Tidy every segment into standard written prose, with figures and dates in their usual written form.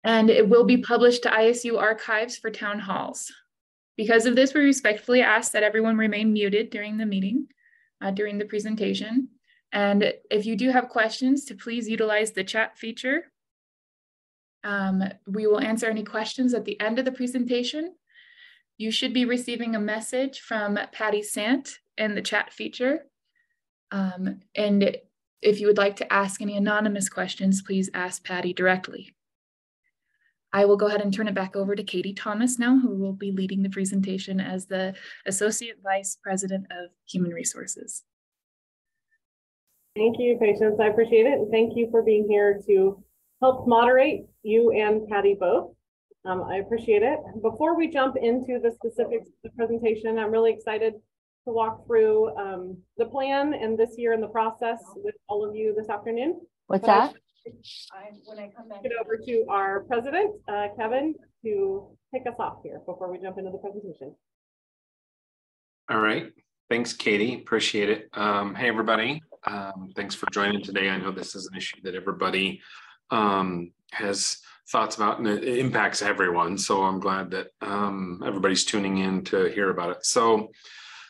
and it will be published to ISU archives for town halls. Because of this, we respectfully ask that everyone remain muted during the meeting, during the presentation. And if you do have questions, to please utilize the chat feature. We will answer any questions at the end of the presentation. You should be receiving a message from Patty Sant in the chat feature. And if you would like to ask any anonymous questions, please ask Patty directly. I will go ahead and turn it back over to Katie Thomas now, who will be leading the presentation as the Associate Vice President of Human Resources. Thank you, Patience. I appreciate it. And thank you for being here to help moderate, you and Patty both. I appreciate it. Before we jump into the specifics of the presentation, I'm really excited to walk through the plan and this year in the process with all of you this afternoon. What's that? When I come back, get over to our president, Kevin, to kick us off here before we jump into the presentation. All right. Thanks, Katie. Appreciate it. Hey, everybody. Thanks for joining today. I know this is an issue that everybody has thoughts about, and it impacts everyone. So I'm glad that everybody's tuning in to hear about it. So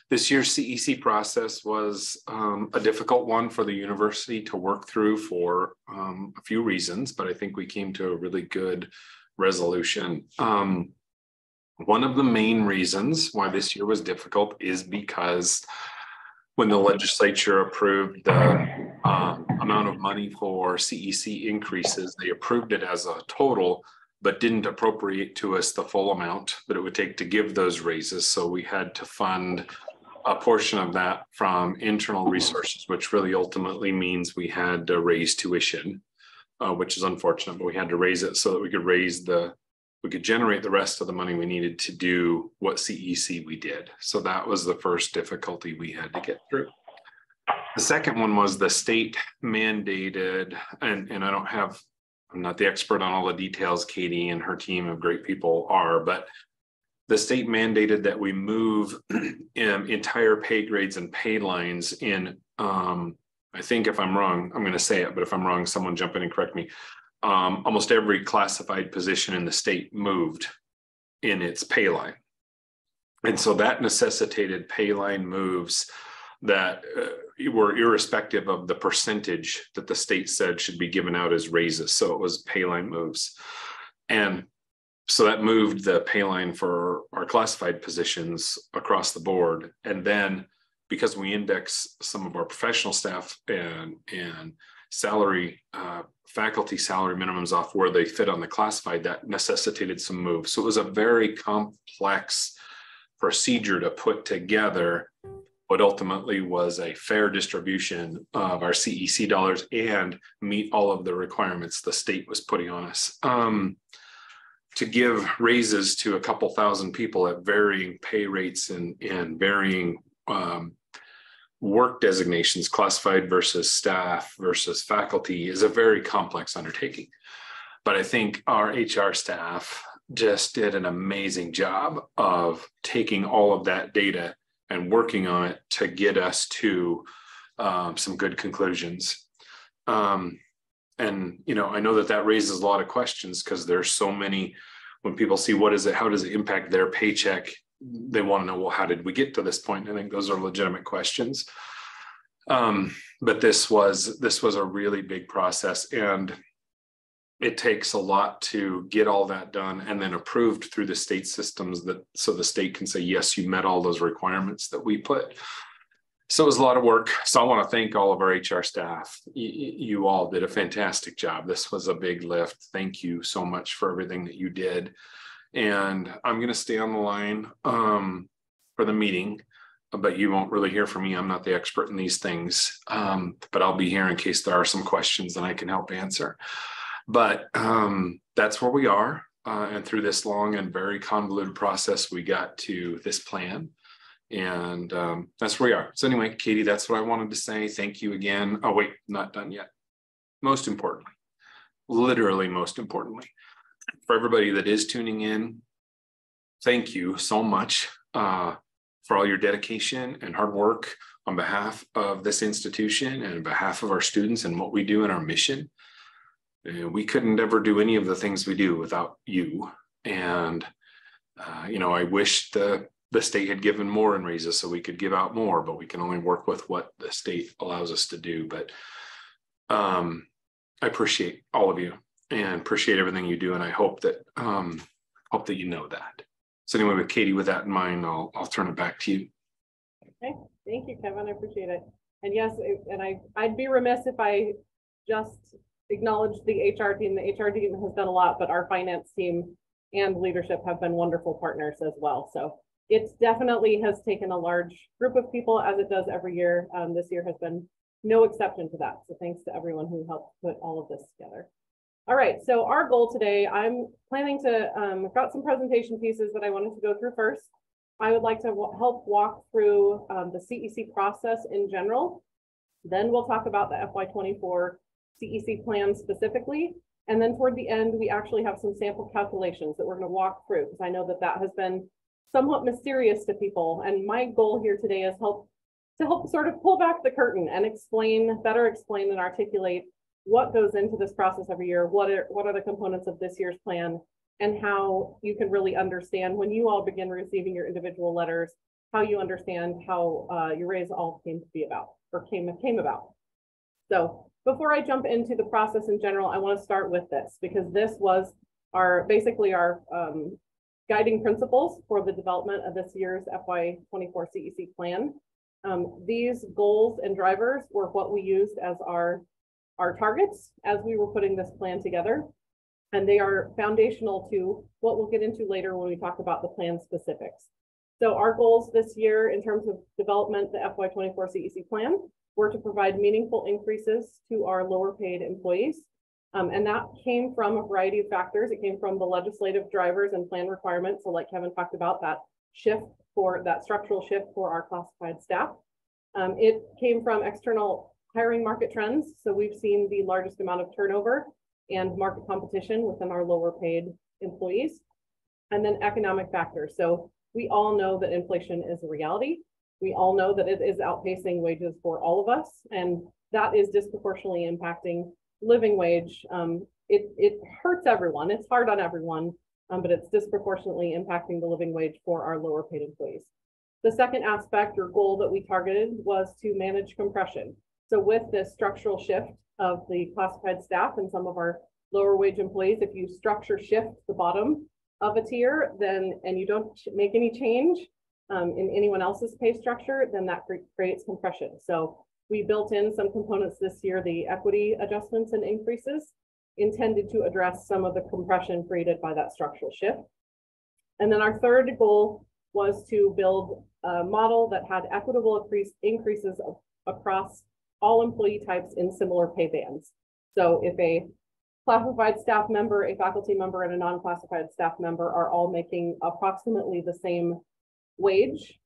this year's CEC process was a difficult one for the university to work through for a few reasons, but I think we came to a really good resolution. One of the main reasons why this year was difficult is because when the legislature approved the amount of money for CEC increases, they approved it as a total, but didn't appropriate to us the full amount that it would take to give those raises. So we had to fund a portion of that from internal resources, which really ultimately means we had to raise tuition, which is unfortunate, but we had to raise it so that we could generate the rest of the money we needed to do what CEC we did. So that was the first difficulty we had to get through. The second one was the state mandated, and I'm not the expert on all the details. Katie and her team of great people are, but the state mandated that we move entire pay grades and pay lines in, I think if I'm wrong, I'm going to say it, but if I'm wrong, someone jump in and correct me. Almost every classified position in the state moved in its pay line. And so that necessitated pay line moves that were irrespective of the percentage that the state said should be given out as raises. So it was pay line moves. And so that moved the pay line for our classified positions across the board. And then because we index some of our professional staff and salary, faculty salary minimums off where they fit on the classified, that necessitated some moves. So it was a very complex procedure to put together what ultimately was a fair distribution of our CEC dollars and meet all of the requirements the state was putting on us. To give raises to a couple thousand people at varying pay rates and varying work designations, classified versus staff versus faculty, is a very complex undertaking. But I think our HR staff just did an amazing job of taking all of that data and working on it to get us to some good conclusions. And, you know, I know that raises a lot of questions because there's so many, when people see what is it, how does it impact their paycheck? They want to know, well, how did we get to this point? I think those are legitimate questions. But this was a really big process, and it takes a lot to get all that done and then approved through the state systems so the state can say, yes, you met all those requirements that we put. So it was a lot of work. So I want to thank all of our HR staff. You all did a fantastic job. This was a big lift. Thank you so much for everything that you did. And I'm going to stay on the line for the meeting, but you won't really hear from me. I'm not the expert in these things, but I'll be here in case there are some questions that I can help answer. But that's where we are. And through this long and very convoluted process, we got to this plan. And that's where we are. So anyway, Katie, that's what I wanted to say. Thank you again. Oh, wait, not done yet. Most importantly, literally most importantly, for everybody that is tuning in, thank you so much for all your dedication and hard work on behalf of this institution and on behalf of our students and what we do in our mission. We couldn't ever do any of the things we do without you. And, you know, I wish the state had given more in raises so we could give out more, but we can only work with what the state allows us to do. But I appreciate all of you and appreciate everything you do. And I hope that you know that. So anyway, with Katie, with that in mind, I'll turn it back to you. Okay, thank you, Kevin. I appreciate it. And yes, and I'd be remiss if I just acknowledged the HR team. The HR team has done a lot, but our finance team and leadership have been wonderful partners as well. So it definitely has taken a large group of people, as it does every year. This year has been no exception to that. So thanks to everyone who helped put all of this together. All right, so our goal today, I'm planning to, I've got some presentation pieces that I wanted to go through first. I would like to help walk through the CEC process in general. Then we'll talk about the FY24 CEC plan specifically. And then toward the end, we actually have some sample calculations that we're going to walk through, because I know that that has been somewhat mysterious to people. And my goal here today is to help sort of pull back the curtain and better explain and articulate what goes into this process every year, what are the components of this year's plan, and how you can really understand when you all begin receiving your individual letters, how you understand how your raise all came to be about, or came about. So before I jump into the process in general, I want to start with this, because this was basically our guiding principles for the development of this year's FY24 CEC plan. These goals and drivers were what we used as our targets as we were putting this plan together. And they are foundational to what we'll get into later when we talk about the plan specifics. So our goals this year in terms of development, the FY24 CEC plan, were to provide meaningful increases to our lower paid employees. And that came from a variety of factors. It came from the legislative drivers and plan requirements. So like Kevin talked about, that structural shift for our classified staff. It came from external hiring market trends. So we've seen the largest amount of turnover and market competition within our lower paid employees. And then economic factors. So we all know that inflation is a reality. We all know that it is outpacing wages for all of us, and that is disproportionately impacting living wage. It hurts everyone. It's hard on everyone, but it's disproportionately impacting the living wage for our lower paid employees. The second aspect or goal that we targeted was to manage compression. So with this structural shift of the classified staff and some of our lower wage employees, if you structure shift the bottom of a tier, and you don't make any change in anyone else's pay structure, then that creates compression. So we built in some components this year, the equity adjustments and increases, intended to address some of the compression created by that structural shift. And then our third goal was to build a model that had equitable increases across all employee types in similar pay bands. So if a classified staff member, a faculty member, and a non-classified staff member are all making approximately the same wage,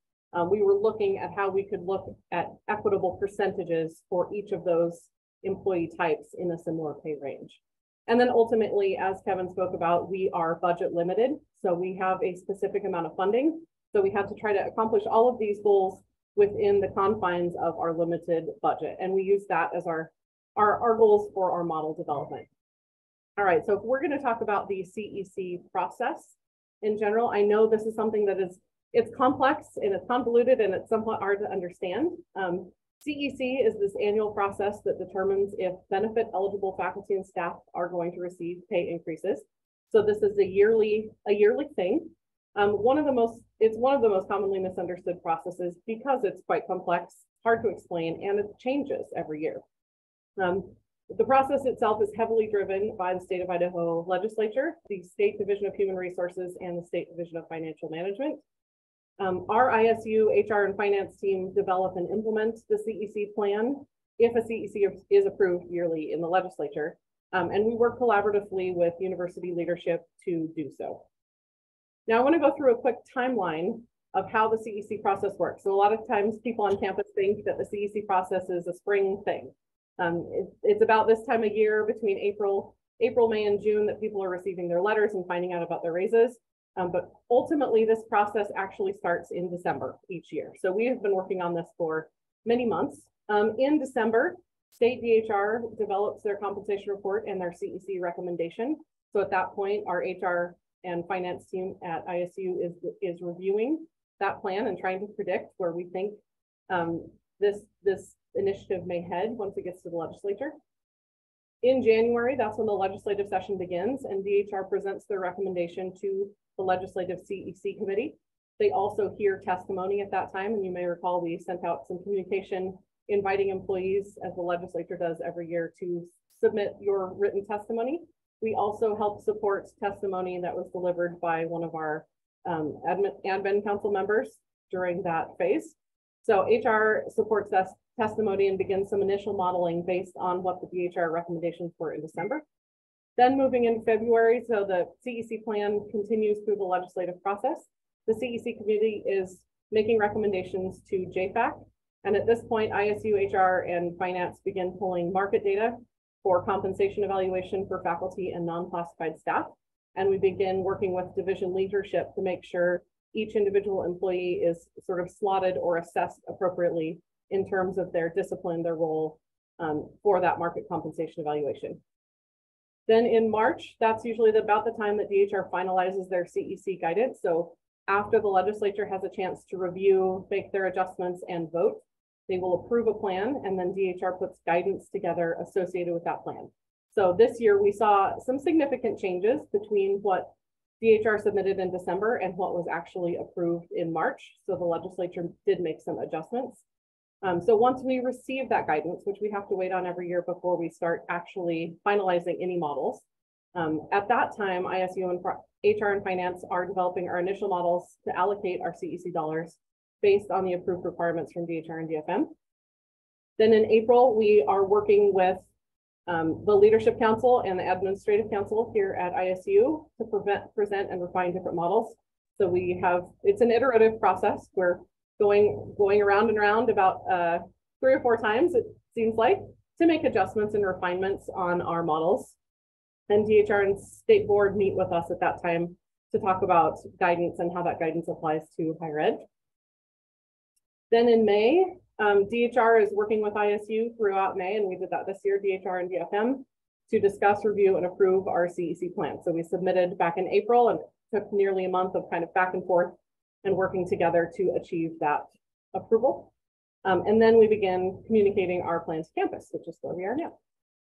we were looking at how we could look at equitable percentages for each of those employee types in a similar pay range. And then ultimately, as Kevin spoke about, we are budget limited. So we have a specific amount of funding. So we had to try to accomplish all of these goals within the confines of our limited budget. And we use that as our goals for our model development. All right, so if we're going to talk about the CEC process in general, I know this is something that it's complex and it's convoluted and it's somewhat hard to understand. CEC is this annual process that determines if benefit eligible faculty and staff are going to receive pay increases. So this is a yearly thing. It's one of the most commonly misunderstood processes because it's quite complex, hard to explain, and it changes every year. The process itself is heavily driven by the state of Idaho legislature, the State Division of Human Resources, and the State Division of Financial Management. Our ISU HR and finance team develop and implement the CEC plan if a CEC is approved yearly in the legislature. And we work collaboratively with university leadership to do so. Now I want to go through a quick timeline of how the CEC process works. So a lot of times people on campus think that the CEC process is a spring thing. It's about this time of year between April, May, and June that people are receiving their letters and finding out about their raises. But ultimately, this process actually starts in December each year. So we have been working on this for many months. In December, State DHR develops their compensation report and their CEC recommendation. So at that point, our HR and finance team at ISU is reviewing that plan and trying to predict where we think this initiative may head once it gets to the legislature. In January, that's when the legislative session begins, and DHR presents their recommendation to the legislative CEC committee. They also hear testimony at that time, and you may recall we sent out some communication inviting employees, as the legislature does every year, to submit your written testimony. We also help support testimony that was delivered by one of our admin council members during that phase. So HR supports that testimony and begins some initial modeling based on what the DHR recommendations were in December. Then moving in February, so the CEC plan continues through the legislative process. The CEC committee is making recommendations to JFAC. And at this point, ISU, HR, and finance begin pulling market data for compensation evaluation for faculty and non-classified staff. And we begin working with division leadership to make sure each individual employee is sort of slotted or assessed appropriately in terms of their discipline, their role for that market compensation evaluation. Then in March, that's usually about the time that DHR finalizes their CEC guidance. So after the legislature has a chance to review, make their adjustments, and vote, they will approve a plan, and then DHR puts guidance together associated with that plan. So this year we saw some significant changes between what DHR submitted in December and what was actually approved in March. So the legislature did make some adjustments. So once we receive that guidance, which we have to wait on every year before we start actually finalizing any models, at that time, ISU and HR and finance are developing our initial models to allocate our CEC dollars based on the approved requirements from DHR and DFM. Then in April, we are working with the Leadership Council and the Administrative Council here at ISU to present and refine different models. So we have, it's an iterative process. We're going around and around about 3 or 4 times, it seems like, to make adjustments and refinements on our models. And DHR and State Board meet with us at that time to talk about guidance and how that guidance applies to higher ed. Then in May, DHR is working with ISU throughout May, and we did that this year, DHR and DFM, to discuss, review, and approve our CEC plan. So we submitted back in April, and it took nearly a month of kind of back and forth and working together to achieve that approval. And then we began communicating our plan to campus, which is where we are now.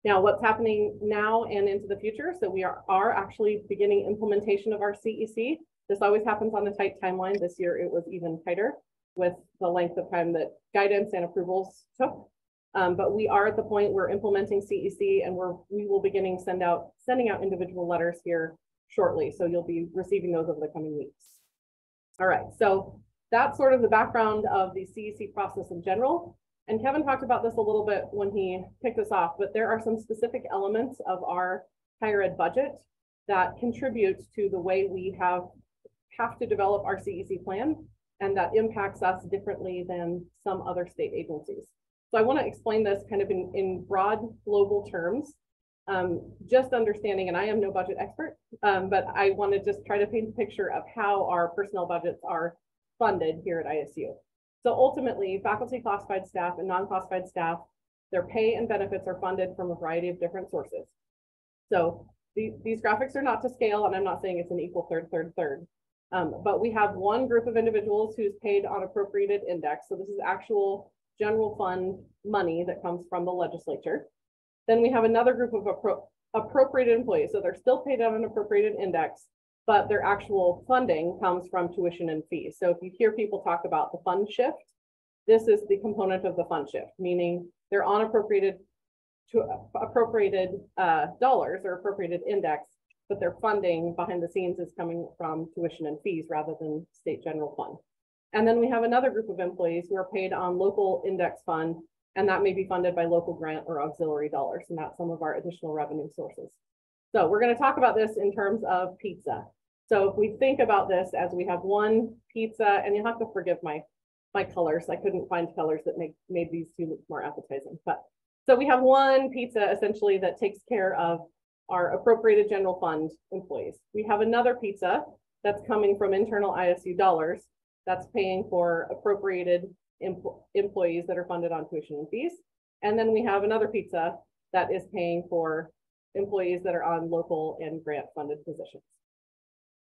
Now, what's happening now and into the future? So we are actually beginning implementation of our CEC. This always happens on a tight timeline. This year, it was even tighter with the length of time that guidance and approvals took. But we are at the point we're implementing CEC, and we will beginning sending out individual letters here shortly. So you'll be receiving those over the coming weeks. All right, so that's sort of the background of the CEC process in general. And Kevin talked about this a little bit when he kicked us off, but there are some specific elements of our higher ed budget that contribute to the way we have to develop our CEC plan, and that impacts us differently than some other state agencies. So I want to explain this kind of in broad global terms, just understanding, and I am no budget expert, but I want to just try to paint a picture of how our personnel budgets are funded here at ISU. So ultimately, faculty, classified staff, and non-classified staff, their pay and benefits are funded from a variety of different sources. So these graphics are not to scale, and I'm not saying it's an equal third. But we have one group of individuals who's paid on appropriated index. So this is actual general fund money that comes from the legislature. Then we have another group of appropriated employees. So they're still paid on an appropriated index, but their actual funding comes from tuition and fees. So if you hear people talk about the fund shift, this is the component of the fund shift, meaning they're on appropriated dollars or appropriated index, but their funding behind the scenes is coming from tuition and fees rather than state general fund. And then we have another group of employees who are paid on local index fund, and that may be funded by local grant or auxiliary dollars, and that's some of our additional revenue sources. So we're going to talk about this in terms of pizza. So if we think about this as we have one pizza, and you'll have to forgive my colors. I couldn't find colors that made these two look more appetizing. But so we have one pizza essentially that takes care of our appropriated general fund employees. We have another pizza that's coming from internal ISU dollars that's paying for appropriated employees that are funded on tuition and fees. And then we have another pizza that is paying for employees that are on local and grant funded positions.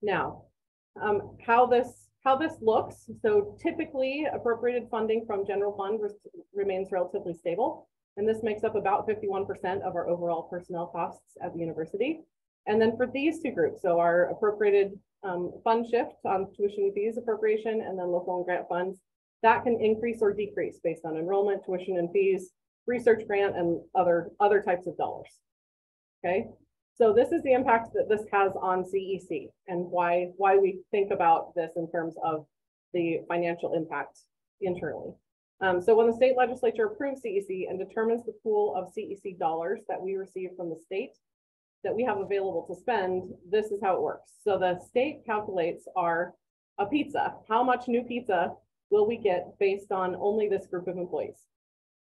Now, how this looks. So typically appropriated funding from general fund remains relatively stable. And this makes up about 51% of our overall personnel costs at the university. And then for these two groups, so our appropriated fund shift on tuition and fees appropriation and then local and grant funds, that can increase or decrease based on enrollment, tuition and fees, research grant, and other types of dollars. Okay, so this is the impact that this has on CEC and why we think about this in terms of the financial impact internally. So when the state legislature approves CEC and determines the pool of CEC dollars that we receive from the state that we have available to spend, this is how it works. So the state calculates a pizza. How much new pizza will we get based on only this group of employees?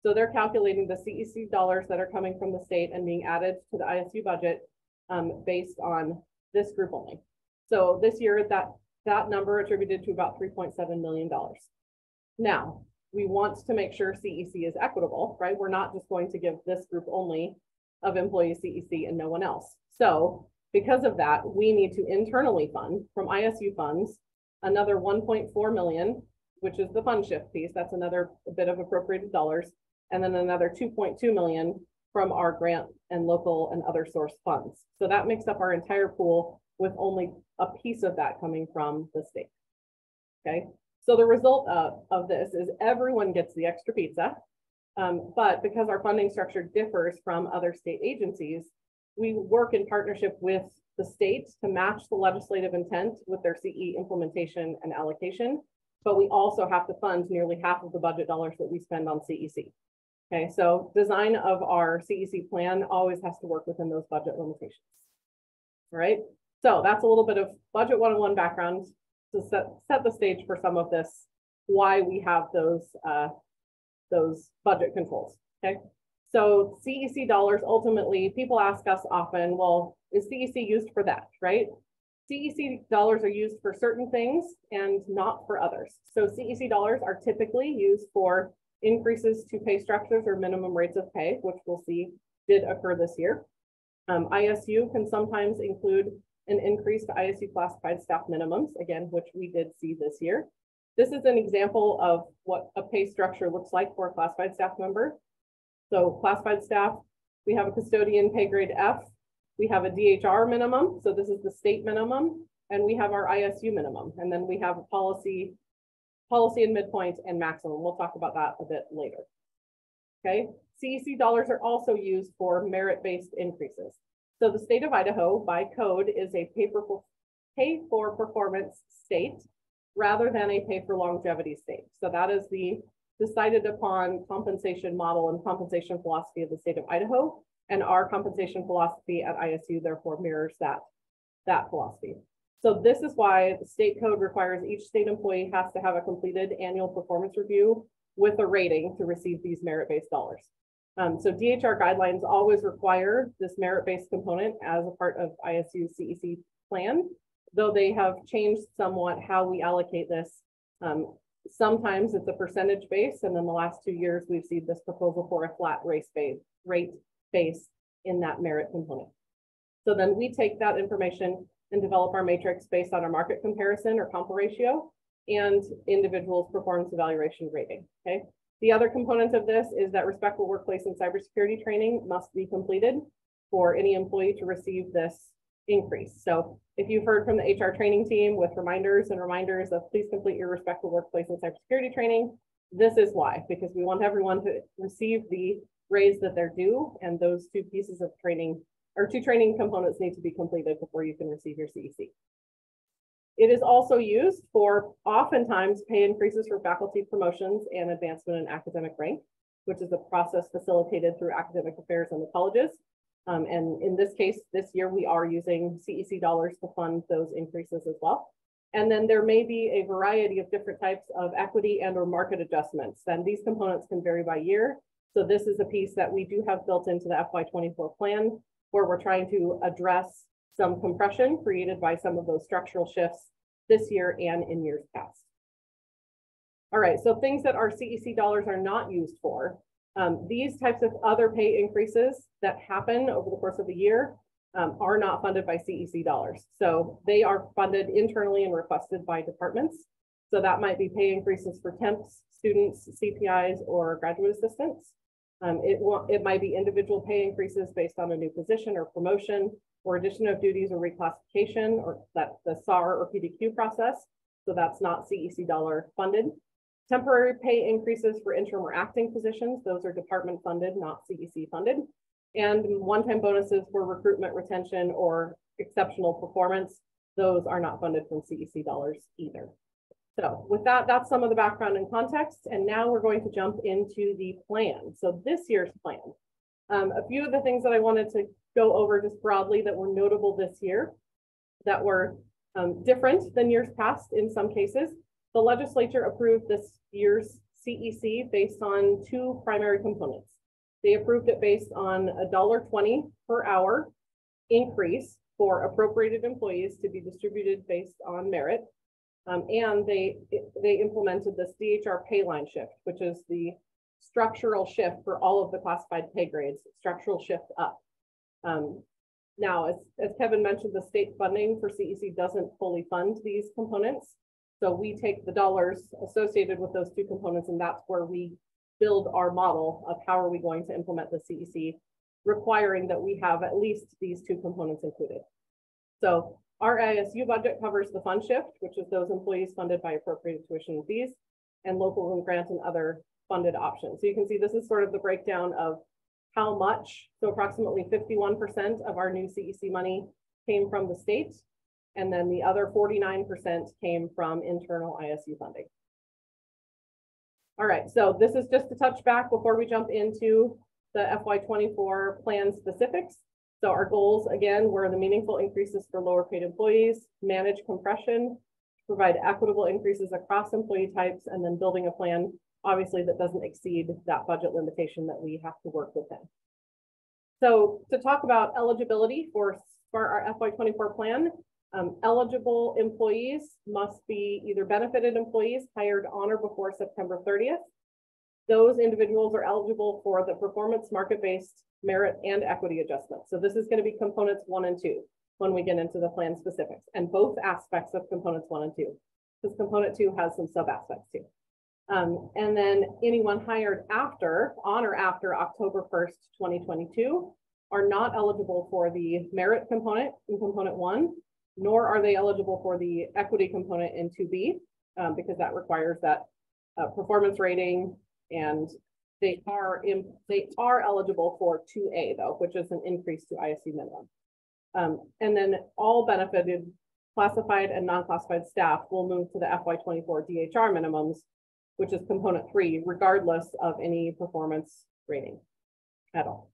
So they're calculating the CEC dollars that are coming from the state and being added to the ISU budget based on this group only. So this year, that number attributed to about $3.7 million. Now, we want to make sure CEC is equitable, right? We're not just going to give this group only of employees CEC and no one else. So because of that, we need to internally fund from ISU funds another 1.4 million, which is the fund shift piece. That's another bit of appropriated dollars. And then another 2.2 million from our grant and local and other source funds. So that makes up our entire pool with only a piece of that coming from the state. Okay, so the result of this is everyone gets the extra pizza, but because our funding structure differs from other state agencies, we work in partnership with the state to match the legislative intent with their CE implementation and allocation, but we also have to fund nearly half of the budget dollars that we spend on CEC. Okay, so design of our CEC plan always has to work within those budget limitations. All right, so that's a little bit of budget 101 background to set the stage for some of this, why we have those budget controls. Okay, so CEC dollars, ultimately, people ask us often, well, is CEC used for that, right? CEC dollars are used for certain things and not for others. So CEC dollars are typically used for increases to pay structures or minimum rates of pay, which we'll see did occur this year. ISU can sometimes include an increase to ISU classified staff minimums, again, which we did see this year. This is an example of what a pay structure looks like for a classified staff member. So classified staff, we have a custodian pay grade F, we have a DHR minimum, so this is the state minimum, and we have our ISU minimum, and then we have a policy and midpoint and maximum. We'll talk about that a bit later. Okay, CEC dollars are also used for merit-based increases. So the state of Idaho, by code, is a pay for performance state rather than a pay for longevity state. So that is the decided upon compensation model and compensation philosophy of the state of Idaho, and our compensation philosophy at ISU therefore mirrors that philosophy. So this is why the state code requires each state employee has to have a completed annual performance review with a rating to receive these merit-based dollars. So DHR guidelines always require this merit-based component as a part of ISU CEC plan, though they have changed somewhat how we allocate this. Sometimes it's a percentage base, and then the last 2 years we've seen this proposal for a flat rate base in that merit component. So then we take that information and develop our matrix based on our market comparison or comp ratio and individuals' performance evaluation rating. Okay. The other component of this is that respectful workplace and cybersecurity training must be completed for any employee to receive this increase. So if you've heard from the HR training team with reminders of please complete your respectful workplace and cybersecurity training, this is why, because we want everyone to receive the raise that they're due, and those two pieces of training or two training components need to be completed before you can receive your CEC. It is also used for oftentimes pay increases for faculty promotions and advancement in academic rank, which is a process facilitated through academic affairs in the colleges. And in this case, this year, we are using CEC dollars to fund those increases as well. And then there may be a variety of different types of equity and or market adjustments. And these components can vary by year. So this is a piece that we do have built into the FY24 plan, where we're trying to address some compression created by some of those structural shifts this year and in years past. All right, so things that our CEC dollars are not used for. These types of other pay increases that happen over the course of a year are not funded by CEC dollars. So they are funded internally and requested by departments. So that might be pay increases for temps, students, CPIs, or graduate assistants. It might be individual pay increases based on a new position or promotion, or addition of duties or reclassification, or that the SAR or PDQ process. So that's not CEC dollar funded. Temporary pay increases for interim or acting positions. Those are department funded, not CEC funded. And one-time bonuses for recruitment, retention, or exceptional performance. Those are not funded from CEC dollars either. So with that, that's some of the background and context. And now we're going to jump into the plan. So this year's plan. A few of the things that I wanted to go over just broadly that were notable this year, that were different than years past in some cases. The legislature approved this year's CEC based on two primary components. They approved it based on $1.20 per hour increase for appropriated employees to be distributed based on merit. And they implemented this DHR pay line shift, which is the structural shift for all of the classified pay grades, structural shift up. Now, as Kevin mentioned, the state funding for CEC doesn't fully fund these components. So we take the dollars associated with those two components, and that's where we build our model of how are we going to implement the CEC, requiring that we have at least these two components included. So our ISU budget covers the fund shift, which is those employees funded by appropriated tuition and fees, and local room grant and other funded options. So you can see this is sort of the breakdown of how much. So approximately 51% of our new CEC money came from the state, and then the other 49% came from internal ISU funding. All right, so this is just to touch back before we jump into the FY24 plan specifics. So our goals, again, were the meaningful increases for lower paid employees, manage compression, provide equitable increases across employee types, and then building a plan, obviously, that doesn't exceed that budget limitation that we have to work within. So to talk about eligibility for our FY24 plan, eligible employees must be either benefited employees hired on or before September 30th. Those individuals are eligible for the performance market-based merit and equity adjustment. So this is going to be components 1 and 2 when we get into the plan specifics, and both aspects of components 1 and 2, because component 2 has some sub aspects too. And then anyone hired on or after October 1st, 2022 are not eligible for the merit component in component 1, nor are they eligible for the equity component in 2B, because that requires that performance rating, and they are eligible for 2A though, which is an increase to ISU minimum. And then all benefited classified and non-classified staff will move to the FY24 DHR minimums, which is component 3, regardless of any performance rating at all.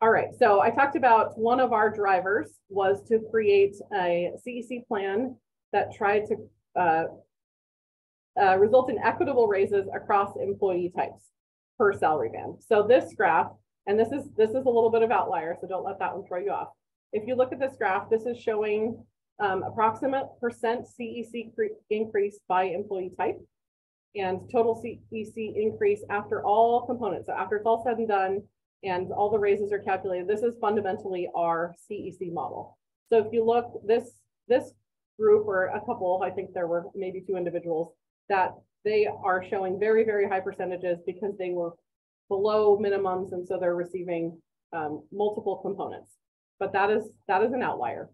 All right, so I talked about one of our drivers was to create a CEC plan that tried to result in equitable raises across employee types per salary band. So this graph, and this is a little bit of outlier, so don't let that one throw you off. If you look at this graph, this is showing approximate percent CEC increase by employee type and total CEC increase after all components. So after it's all said and done and all the raises are calculated, this is fundamentally our CEC model. So if you look, this group, or a couple, I think there were maybe 2 individuals, that they are showing very, very high percentages because they were below minimums, and so they're receiving multiple components. But that is an outlier.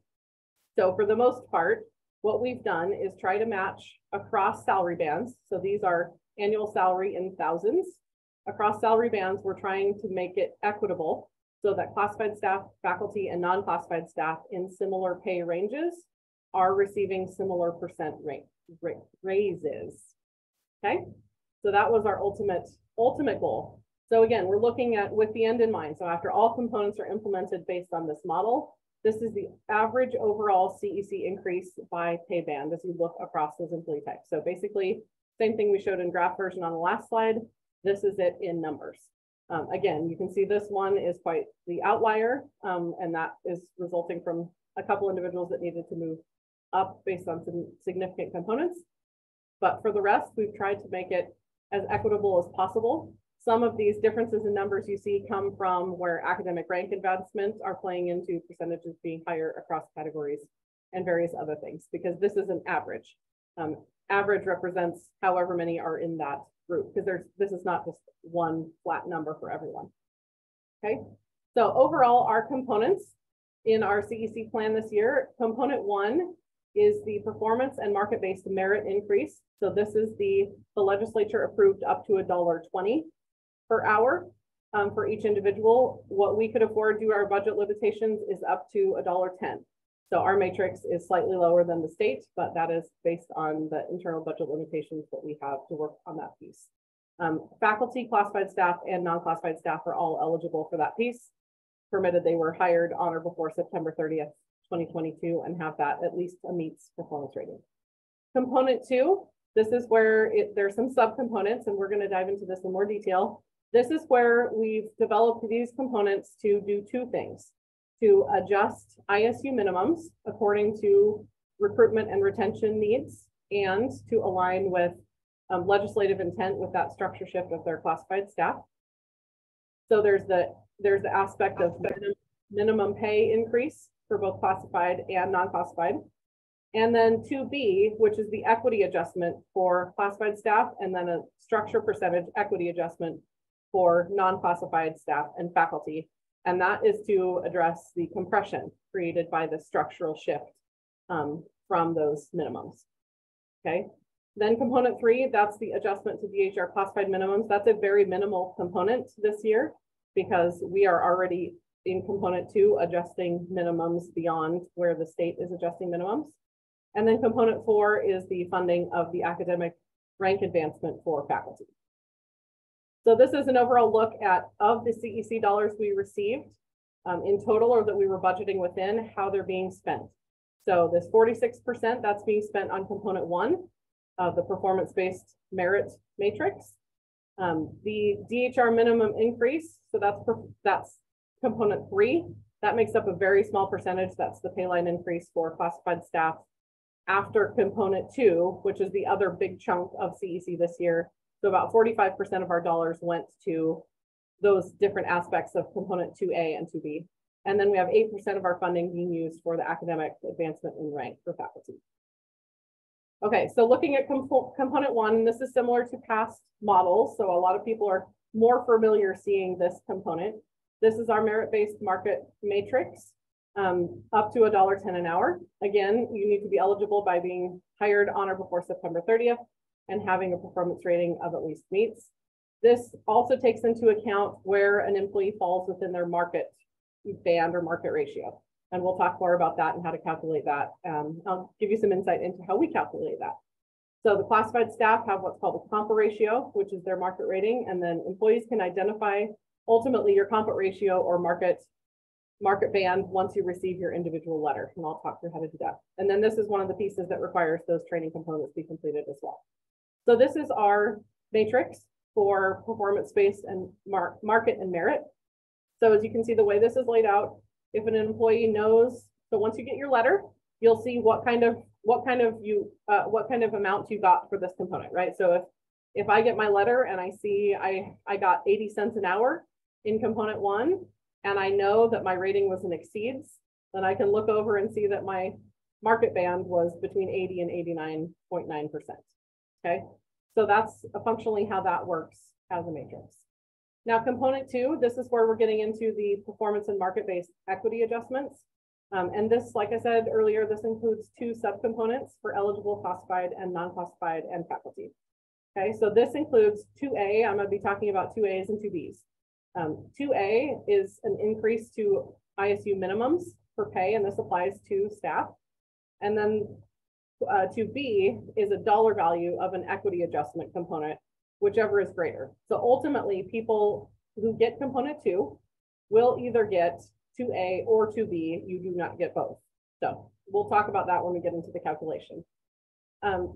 So for the most part, what we've done is try to match across salary bands. So these are annual salary in thousands. Across salary bands, we're trying to make it equitable so that classified staff, faculty, and non-classified staff in similar pay ranges are receiving similar percent raises. Okay, so that was our ultimate goal. So again, we're looking at with the end in mind. So after all components are implemented based on this model, this is the average overall CEC increase by pay band as you look across those employee types. So basically, same thing we showed in graph version on the last slide. This is it in numbers. Again, you can see this one is quite the outlier, and that is resulting from a couple individuals that needed to move up based on some significant components. But for the rest, we've tried to make it as equitable as possible some of these differences in numbers you see come from where academic rank advancements are playing into percentages being higher across categories and various other things, because this is an average. Average represents however many are in that group, because this is not just one flat number for everyone. Okay, so overall, our components in our CEC plan this year, component 1 is the performance and market-based merit increase. So this is the legislature approved up to $1.20 per hour for each individual. What we could afford due to our budget limitations is up to $1.10. So our matrix is slightly lower than the state, but that is based on the internal budget limitations that we have to work on that piece. Faculty, classified staff, and non-classified staff are all eligible for that piece, provided they were hired on or before September 30th, 2022, and have that at least a meets performance rating. Component 2, this is where there's some subcomponents, and we're going to dive into this in more detail. This is where we've developed these components to do two things: to adjust ISU minimums according to recruitment and retention needs, and to align with legislative intent with that structure shift of their classified staff. So there's the aspect of minimum pay increase for both classified and non-classified. And then 2B, which is the equity adjustment for classified staff, and then a structure percentage equity adjustment for non-classified staff and faculty. And that is to address the compression created by the structural shift from those minimums. Okay. Then component 3, that's the adjustment to DHR classified minimums. That's a very minimal component this year, because we are already in component 2 adjusting minimums beyond where the state is adjusting minimums. And then component 4 is the funding of the academic rank advancement for faculty. So this is an overall look at, of the CEC dollars we received in total, or that we were budgeting within, how they're being spent. So this 46%, that's being spent on component 1 of the performance-based merit matrix. The DHR minimum increase, so that's component 3. That makes up a very small percentage. That's the pay line increase for classified staff after component 2, which is the other big chunk of CEC this year. So about 45% of our dollars went to those different aspects of component 2A and 2B. And then we have 8% of our funding being used for the academic advancement in rank for faculty. Okay, so looking at component 1, this is similar to past models. So a lot of people are more familiar seeing this component. This is our merit-based market matrix, up to $1.10 an hour. Again, you need to be eligible by being hired on or before September 30th and having a performance rating of at least meets. This also takes into account where an employee falls within their market band or market ratio. And we'll talk more about that and how to calculate that. I'll give you some insight into how we calculate that. So the classified staff have what's called a compa ratio, which is their market rating. And then employees can identify ultimately your compa ratio or market band once you receive your individual letter. And I'll talk through how to do that. And then this is one of the pieces that requires those training components be completed as well. So this is our matrix for performance-based and market and merit. So as you can see, the way this is laid out, if an employee knows, so once you get your letter, you'll see what kind of amount you got for this component, right? So if I get my letter and I see I got 80 cents an hour in component 1, and I know that my rating was an exceeds, then I can look over and see that my market band was between 80 and 89.9%. Okay, so that's functionally how that works as a matrix. Now, component 2, this is where we're getting into the performance and market-based equity adjustments. And this, like I said earlier, this includes 2 subcomponents for eligible classified and non-classified and faculty. Okay, so this includes 2A. I'm going to be talking about 2As and 2Bs. 2A is an increase to ISU minimums for pay, and this applies to staff. And then 2B is a dollar value of an equity adjustment component, whichever is greater. So ultimately, people who get component 2 will either get 2A or 2B. You do not get both. So we'll talk about that when we get into the calculation.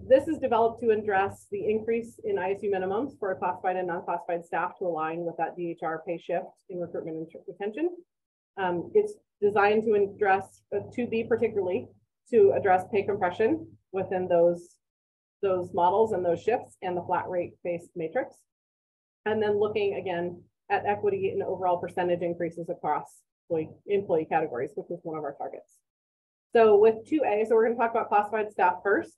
This is developed to address the increase in ISU minimums for classified and non-classified staff to align with that DHR pay shift in recruitment and retention. It's designed to address 2B particularly to address pay compression within those models and those shifts and the flat rate based matrix. And then looking again at equity and overall percentage increases across employee categories, which was one of our targets. So with 2A, so we're going to talk about classified staff first.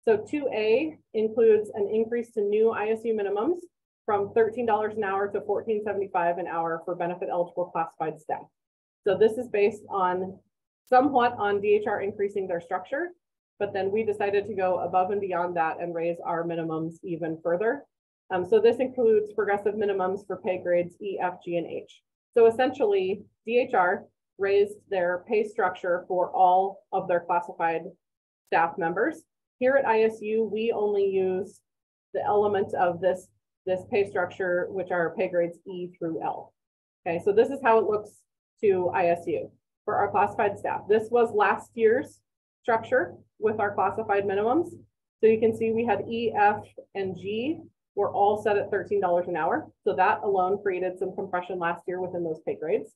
So 2A includes an increase to new ISU minimums from $13 an hour to $14.75 an hour for benefit eligible classified staff. So this is based on somewhat on DHR increasing their structure, but then we decided to go above and beyond that and raise our minimums even further. So this includes progressive minimums for pay grades E, F, G, and H. So essentially, DHR raised their pay structure for all of their classified staff members. Here at ISU, we only use the element of this pay structure, which are pay grades E through L. Okay, so this is how it looks to ISU for our classified staff. This was last year's structure with our classified minimums. So you can see we had E, F, and G were all set at $13 an hour. So that alone created some compression last year within those pay grades.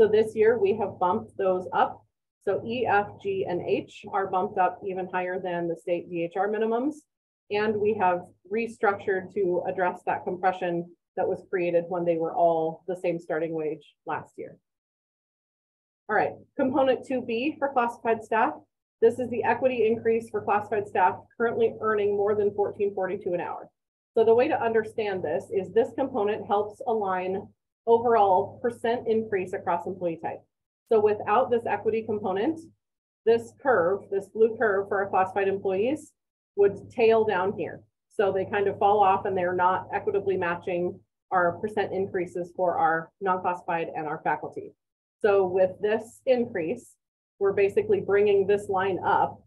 So this year we have bumped those up. So E, F, G, and H are bumped up even higher than the state DHR minimums. And we have restructured to address that compression that was created when they were all the same starting wage last year. All right, component 2B for classified staff. This is the equity increase for classified staff currently earning more than $14.42 an hour. So the way to understand this is this component helps align overall percent increase across employee type. So without this equity component, this curve, this blue curve for our classified employees would tail down here. So they kind of fall off and they're not equitably matching our percent increases for our non-classified and our faculty. So with this increase, we're basically bringing this line up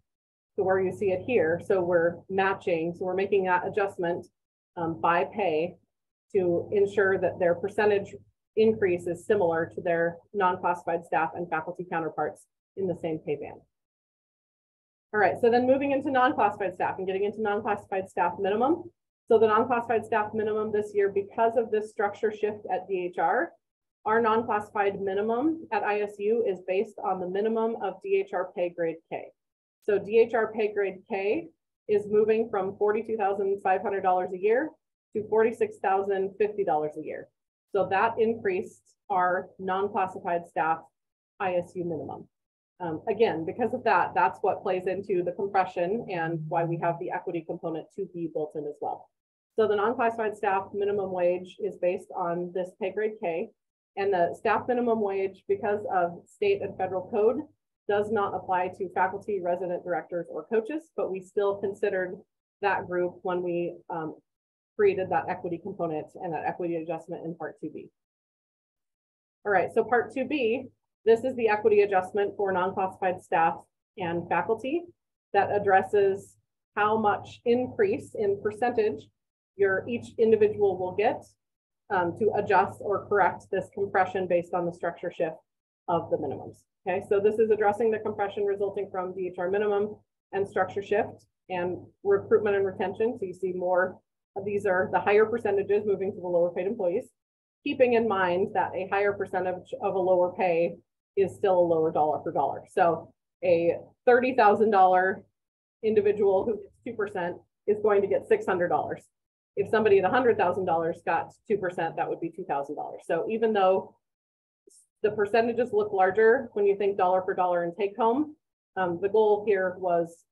to where you see it here. So we're matching, so we're making that adjustment by pay to ensure that their percentage increase is similar to their non-classified staff and faculty counterparts in the same pay band. All right, so then moving into non-classified staff and getting into non-classified staff minimum. So the non-classified staff minimum this year, because of this structure shift at DHR, our non-classified minimum at ISU is based on the minimum of DHR pay grade K. So DHR pay grade K is moving from $42,500 a year to $46,050 a year. So that increased our non-classified staff ISU minimum. Again, because of that, that's what plays into the compression and why we have the equity component to be built in as well. So the non-classified staff minimum wage is based on this pay grade K, and the staff minimum wage, because of state and federal code, does not apply to faculty, resident directors, or coaches, but we still considered that group when we created that equity component and that equity adjustment in Part 2B. All right, so Part 2B, this is the equity adjustment for non-classified staff and faculty that addresses how much increase in percentage each individual will get to adjust or correct this compression based on the structure shift of the minimums. Okay, so this is addressing the compression resulting from DHR minimum and structure shift and recruitment and retention. So you see more of these are the higher percentages moving to the lower paid employees, keeping in mind that a higher percentage of a lower pay is still a lower dollar for dollar. So a $30,000 individual who gets 2% is going to get $600. If somebody at $100,000 got 2%, that would be $2,000. So even though the percentages look larger when you think dollar for dollar and take home, the goal here was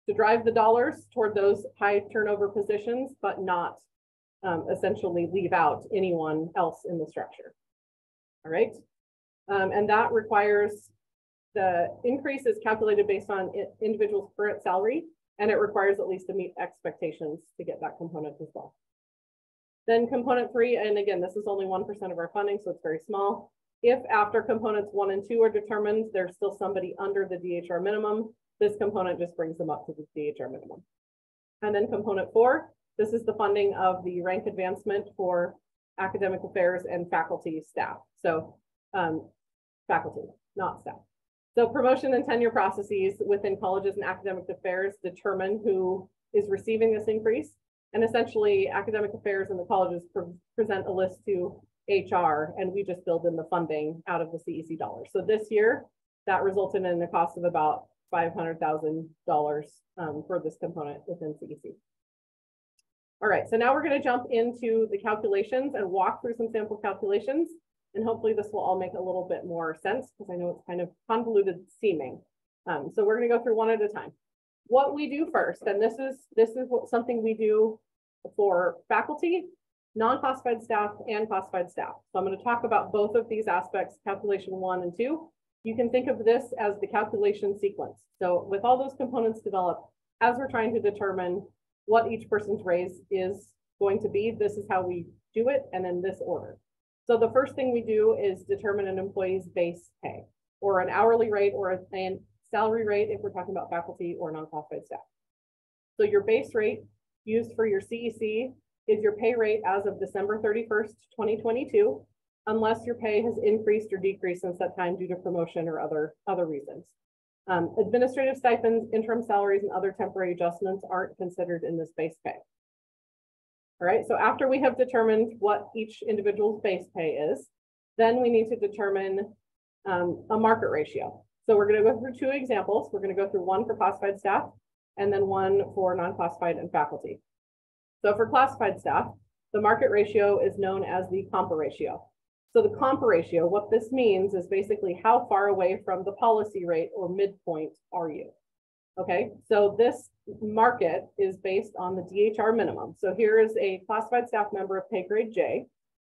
to drive the dollars toward those high turnover positions, but not essentially leave out anyone else in the structure. All right. And that requires the increase is calculated based on individual's current salary, and it requires at least to meet expectations to get that component as well. Then component 3, and again, this is only 1% of our funding, so it's very small. If after components 1 and 2 are determined, there's still somebody under the DHR minimum, this component just brings them up to the DHR minimum. And then component 4, this is the funding of the rank advancement for academic affairs and faculty staff. So faculty, not staff. So promotion and tenure processes within colleges and academic affairs determine who is receiving this increase. And essentially academic affairs and the colleges present a list to HR, and we just build in the funding out of the CEC dollars. So this year, that resulted in a cost of about $500,000 for this component within CEC. All right, so now we're going to jump into the calculations and walk through some sample calculations. And hopefully this will all make a little bit more sense because I know it's kind of convoluted seeming. So we're going to go through one at a time. What we do first, and this is something we do for faculty, non-classified staff, and classified staff. So I'm going to talk about both of these aspects, calculation 1 and 2. You can think of this as the calculation sequence. So with all those components developed, as we're trying to determine what each person's raise is going to be, this is how we do it, and in this order. So the first thing we do is determine an employee's base pay, or an hourly rate, or a salary rate if we're talking about faculty or non-classified staff. So your base rate used for your CEC is your pay rate as of December 31st, 2022, unless your pay has increased or decreased since that time due to promotion or other reasons. Administrative stipends, interim salaries, and other temporary adjustments aren't considered in this base pay. All right, so after we have determined what each individual's base pay is, then we need to determine a market ratio. So we're going to go through 2 examples. We're going to go through one for classified staff and then one for non-classified and faculty. So for classified staff, the market ratio is known as the compa ratio. So the compa ratio, what this means is basically how far away from the policy rate or midpoint are you? Okay, so this market is based on the DHR minimum. So here is a classified staff member of pay grade J.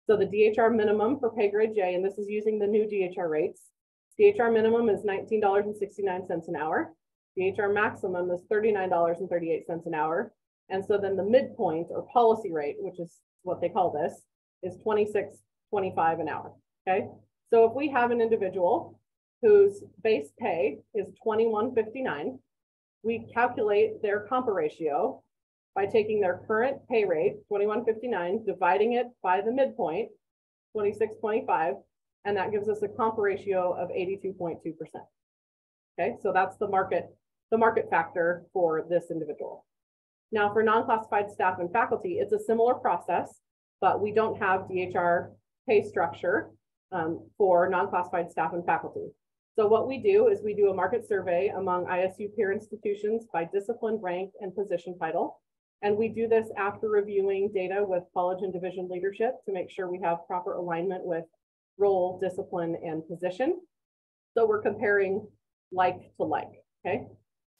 So the DHR minimum for pay grade J, and this is using the new DHR rates. DHR minimum is $19.69 an hour. DHR maximum is $39.38 an hour. And so then the midpoint or policy rate, which is what they call this, is $26.25 an hour. Okay, so if we have an individual whose base pay is $21.59, we calculate their compa ratio by taking their current pay rate, $21.59, dividing it by the midpoint, $26.25, and that gives us a compa ratio of 82.2%. Okay, so that's the market factor for this individual. Now for non-classified staff and faculty, it's a similar process, but we don't have DHR pay structure for non-classified staff and faculty. So what we do is we do a market survey among ISU peer institutions by discipline, rank, and position title. And we do this after reviewing data with college and division leadership to make sure we have proper alignment with role, discipline, and position. So we're comparing like to like, okay?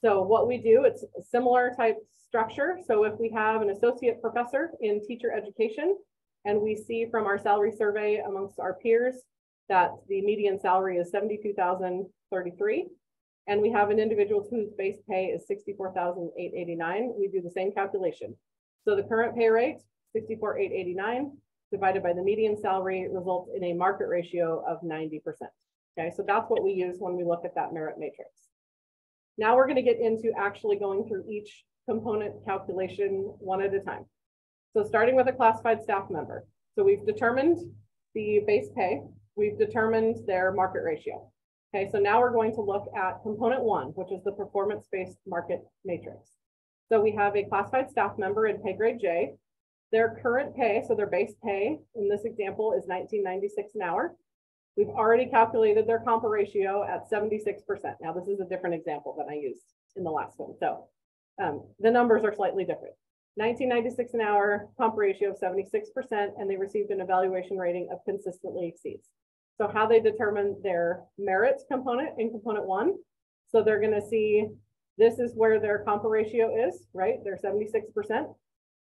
So what we do, it's a similar type structure. So if we have an associate professor in teacher education, and we see from our salary survey amongst our peers that the median salary is $72,033, and we have an individual whose base pay is $64,889, we do the same calculation. So the current pay rate, $64,889, divided by the median salary results in a market ratio of 90%. Okay, so that's what we use when we look at that merit matrix. Now we're going to get into actually going through each component calculation one at a time. So starting with a classified staff member. So we've determined the base pay, we've determined their market ratio. Okay, so now we're going to look at component 1, which is the performance-based market matrix. So we have a classified staff member in pay grade J. Their current pay, so their base pay in this example is $19.96 an hour. We've already calculated their compa ratio at 76%. Now this is a different example than I used in the last one. So the numbers are slightly different. $19.96 an hour, compa ratio of 76%, and they received an evaluation rating of consistently exceeds. So how they determine their merit component in component 1. So they're going to see this is where their compa ratio is, right? They're 76%.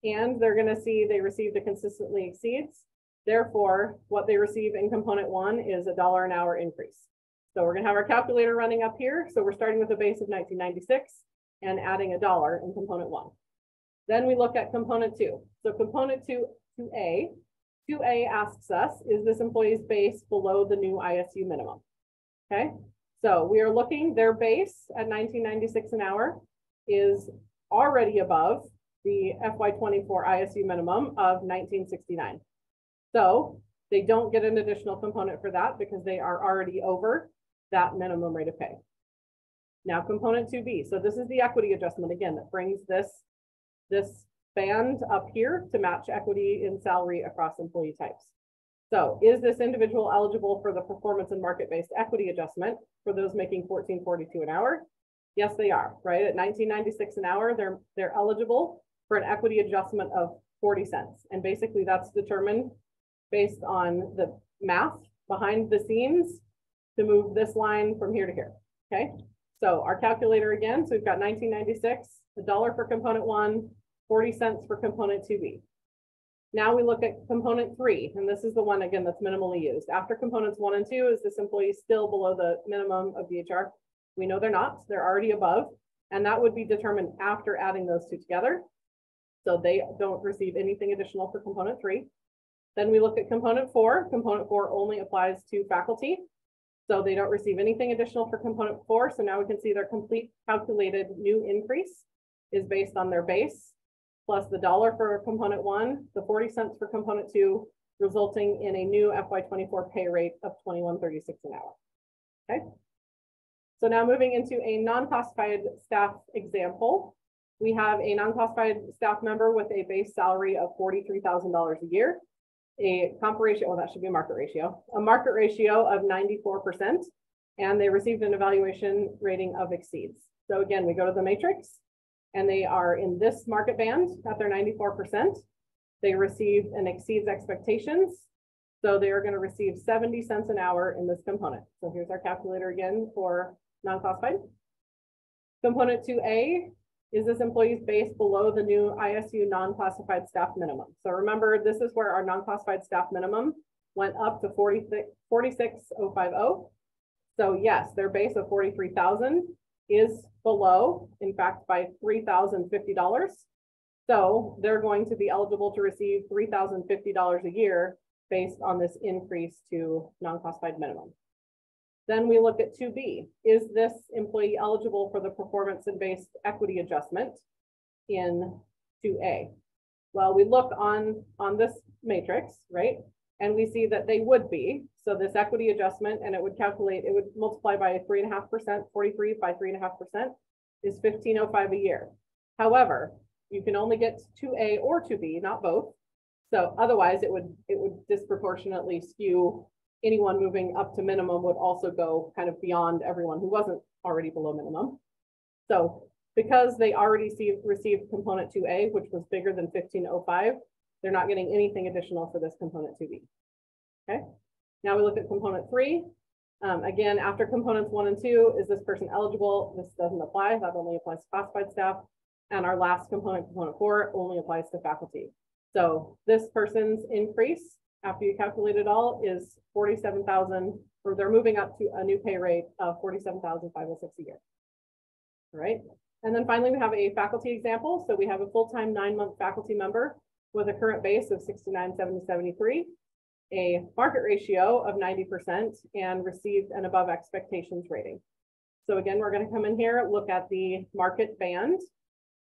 And they're going to see they received a consistently exceeds. Therefore, what they receive in component 1 is a $1 an hour increase. So we're going to have our calculator running up here. So we're starting with a base of $19.96 and adding a $1 in component 1. Then we look at component 2. So component 2A asks us, is this employee's base below the new ISU minimum? Okay, so we are looking, their base at $19.96 an hour is already above the FY24 ISU minimum of $19.69. So they don't get an additional component for that because they are already over that minimum rate of pay. Now component 2B, so this is the equity adjustment again that brings this band up here to match equity in salary across employee types. So is this individual eligible for the performance and market-based equity adjustment for those making $14.42 an hour? Yes, they are, right? At $19.96 an hour, they're eligible for an equity adjustment of 40 cents. And basically that's determined based on the math behind the scenes to move this line from here to here, okay? So our calculator again, so we've got 1996, $1 for component 1, 40 cents for component 2B. Now we look at component 3, and this is the one again that's minimally used. After components 1 and 2, is this employee still below the minimum of DHR? We know they're not, they're already above, and that would be determined after adding those two together. So they don't receive anything additional for component 3. Then we look at component 4. Component 4 only applies to faculty. So they don't receive anything additional for component 4. So now we can see their complete calculated new increase is based on their base, plus the $1 for component 1, the 40 cents for component 2, resulting in a new FY24 pay rate of $21.36 an hour. Okay. So now moving into a non-classified staff example, we have a non-classified staff member with a base salary of $43,000 a year, a comp ratio, well, that should be a market ratio of 94%, and they received an evaluation rating of exceeds. So again, we go to the matrix, and they are in this market band at their 94%. They received an exceeds expectations. So they are going to receive 70 cents an hour in this component. So here's our calculator again for non-classified. Component 2A is this employee's base below the new ISU non-classified staff minimum. So remember, this is where our non-classified staff minimum went up to 46,050. So yes, their base of 43,000 is below, in fact, by $3,050. So they're going to be eligible to receive $3,050 a year based on this increase to non-classified minimum. Then we look at 2B. Is this employee eligible for the performance and based equity adjustment in 2A? Well, we look on this matrix, right? And we see that they would be. So this equity adjustment, and it would calculate, it would multiply by 3.5%, 43 by 3.5% is $1,505 a year. However, you can only get 2A or 2B, not both. So otherwise it would disproportionately skew. Anyone moving up to minimum would also go kind of beyond everyone who wasn't already below minimum. So because they already received component 2A, which was bigger than 1505, they're not getting anything additional for this component 2B. Okay. Now we look at component 3. Again, after components 1 and 2, is this person eligible? This doesn't apply. That only applies to classified staff. And our last component, component 4, only applies to faculty. So this person's increase, after you calculate it all, is 47,000, or they're moving up to a new pay rate of 47,506 a year. All right. And then finally, we have a faculty example. So we have a full-time 9-month faculty member with a current base of 69,773, a market ratio of 90%, and received an above expectations rating. So again, we're going to come in here, look at the market band,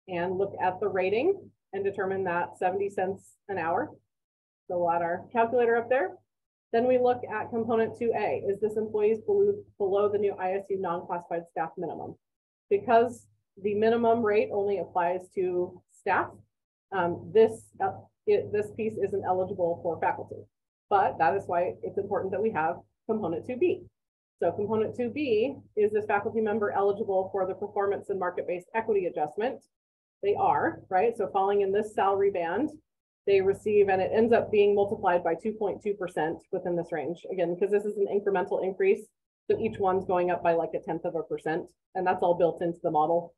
and look at the rating and determine that 70 cents an hour. So we'll add our calculator up there. Then we look at component 2A. Is this employees below the new ISU non-classified staff minimum? Because the minimum rate only applies to staff, this piece isn't eligible for faculty. But that is why it's important that we have component 2B. So component 2B, is this faculty member eligible for the performance and market-based equity adjustment? They are, right? So falling in this salary band, they receive, and it ends up being multiplied by 2.2% within this range. Again, because this is an incremental increase. So each one's going up by like 0.1%, and that's all built into the model.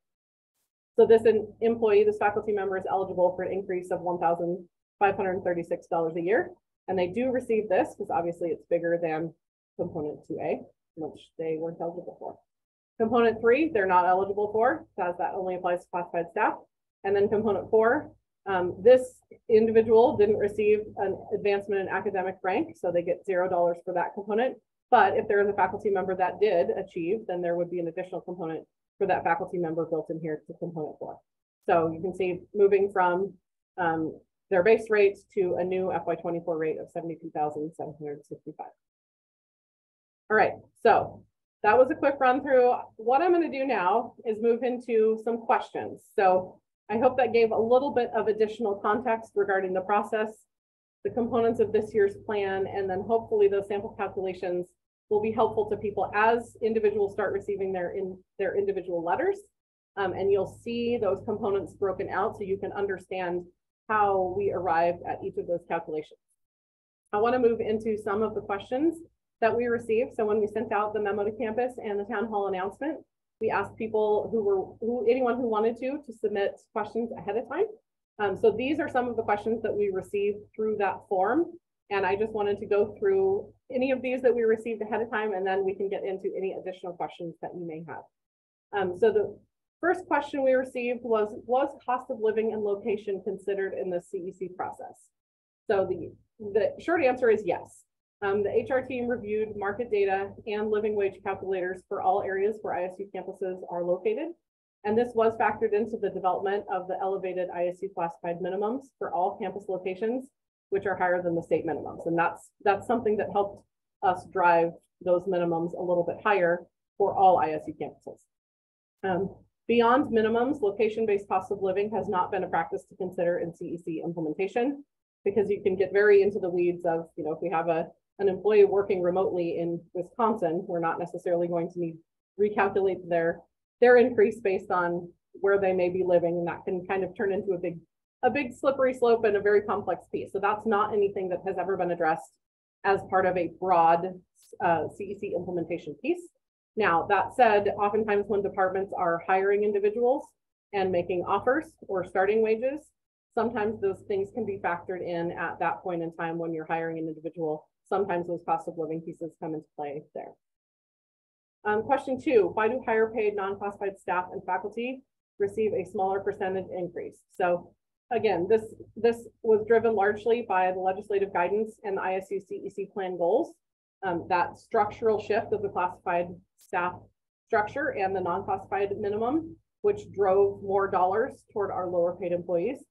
So this employee, this faculty member is eligible for an increase of $1,536 a year. And they do receive this because obviously it's bigger than component 2A, which they weren't eligible for. Component 3, they're not eligible for, because that only applies to classified staff. And then component 4, this individual didn't receive an advancement in academic rank, so they get $0 for that component. But if there is a faculty member that did achieve, then there would be an additional component for that faculty member built in here to component 4. So you can see moving from their base rate to a new FY24 rate of 72,765. All right, so that was a quick run through. What I'm going to do now is move into some questions. So I hope that gave a little bit of additional context regarding the process, the components of this year's plan, and then hopefully those sample calculations will be helpful to people as individuals start receiving their individual letters. And you'll see those components broken out so you can understand how we arrived at each of those calculations. I want to move into some of the questions that we received. So when we sent out the memo to campus and the town hall announcement, we asked people anyone who wanted to submit questions ahead of time. So these are some of the questions that we received through that form. And I just wanted to go through any of these that we received ahead of time, and then we can get into any additional questions that you may have. So the first question we received was cost of living and location considered in the CEC process? So the short answer is yes. The HR team reviewed market data and living wage calculators for all areas where ISU campuses are located. And this was factored into the development of the elevated ISU classified minimums for all campus locations, which are higher than the state minimums. And that's something that helped us drive those minimums a little bit higher for all ISU campuses. Beyond minimums, location-based cost of living has not been a practice to consider in CEC implementation, because you can get very into the weeds of, if we have an employee working remotely in Wisconsin, we're not necessarily going to need recalculate their increase based on where they may be living, and that can kind of turn into a big slippery slope and a very complex piece. So that's not anything that has ever been addressed as part of a broad CEC implementation piece. Now, that said, oftentimes when departments are hiring individuals and making offers or starting wages, sometimes those things can be factored in at that point in time when you're hiring an individual. Sometimes those cost of living pieces come into play there. Question 2, why do higher paid non-classified staff and faculty receive a smaller percentage increase? So again, this was driven largely by the legislative guidance and the ISU CEC plan goals. That structural shift of the classified staff structure and the non-classified minimum, which drove more dollars toward our lower paid employees.